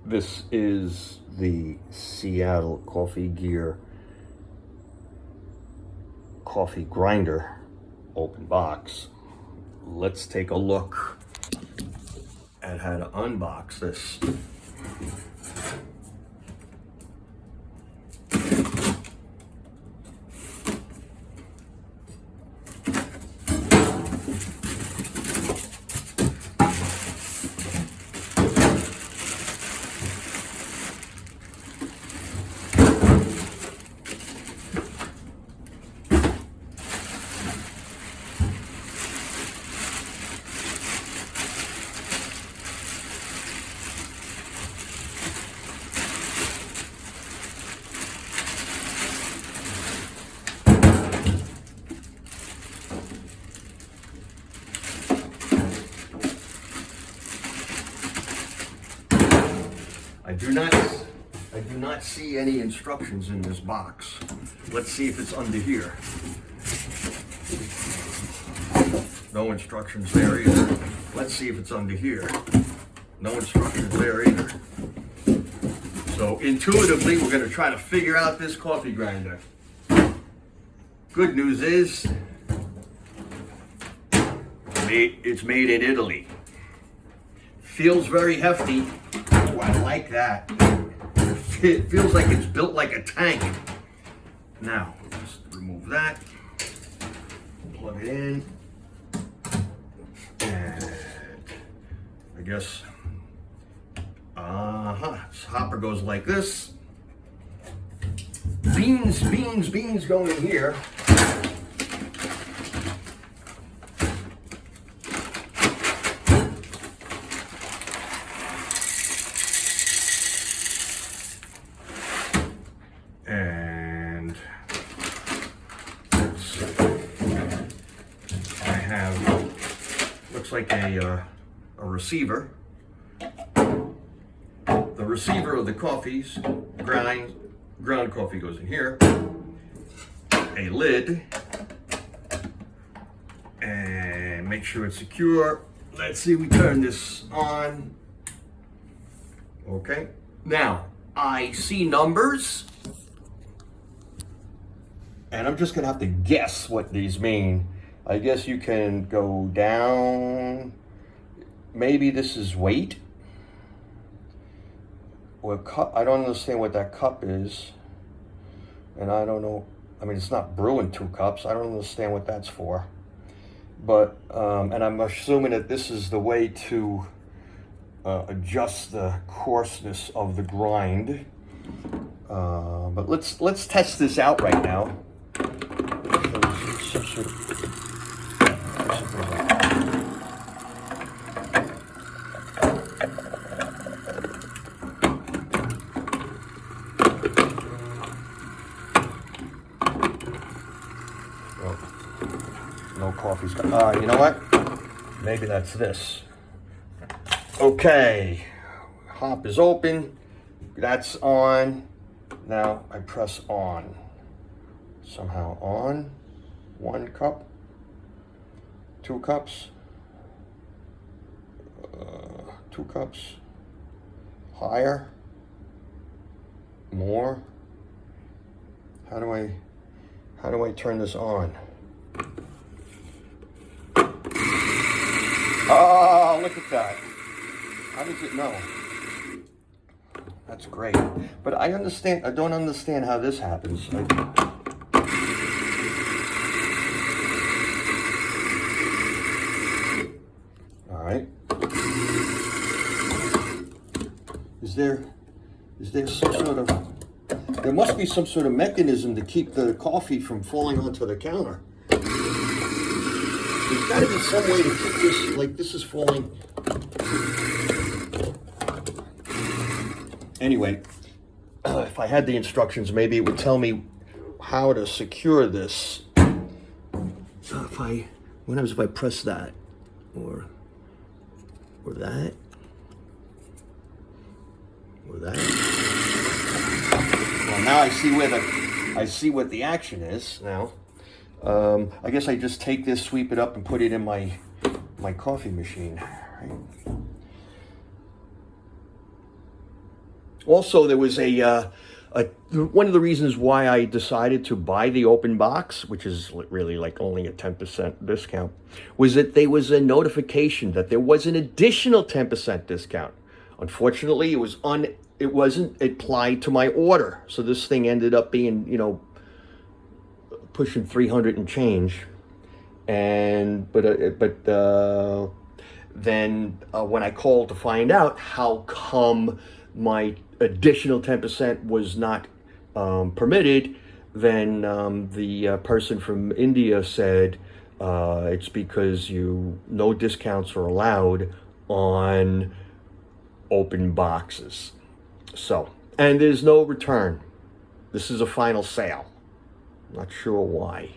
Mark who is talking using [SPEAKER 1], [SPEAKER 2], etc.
[SPEAKER 1] This is the Seattle Coffee Gear coffee grinder open box. Let's take a look at how to unbox this. I do not see any instructions in this box. Let's see if it's under here. No instructions there either. Let's see if it's under here. No instructions there either. So intuitively, we're gonna try to figure out this coffee grinder. Good news is, it's made in Italy. Feels very hefty. Oh, I like that. It feels like it's built like a tank. Now, just remove that. Plug it in. And I guess, this hopper goes like this. Beans going in here. And I have, looks like a receiver. The receiver of the coffees, ground coffee goes in here. A lid. And make sure it's secure. Let's see, we turn this on. Okay. Now, I see numbers. And I'm just gonna have to guess what these mean. I guess you can go down. Maybe this is weight. Or cup. I don't understand what that cup is. And I don't know. I mean, it's not brewing 2 cups. I don't understand what that's for. But, and I'm assuming that this is the way to adjust the coarseness of the grind. But let's test this out right now. No coffee's you know what? Maybe that's this. Okay, hop is open. That's on. Now I press on. Somehow on. 1 cup. 2 cups. 2 cups. Higher. More. How do I turn this on? Oh, look at that. How does it know? That's great. But I don't understand how this happens. All right. Is there some sort of, there must be some sort of mechanism to keep the coffee from falling onto the counter. There's got to be some way to keep this, like this is falling. Anyway, if I had the instructions, maybe it would tell me how to secure this. What happens if I press that? Or that? Or that? Well, now I see what the action is now. I guess I just take this, sweep it up, and put it in my coffee machine. Right? Also, there was one of the reasons why I decided to buy the open box, which is really like only a 10% discount, was that there was a notification that there was an additional 10% discount. Unfortunately, it wasn't applied to my order, so this thing ended up being, pushing 300 and change. And then when I called to find out how come my additional 10% was not permitted, then the person from India said it's because no discounts are allowed on open boxes. So, and there's no return. This is a final sale. Not sure why.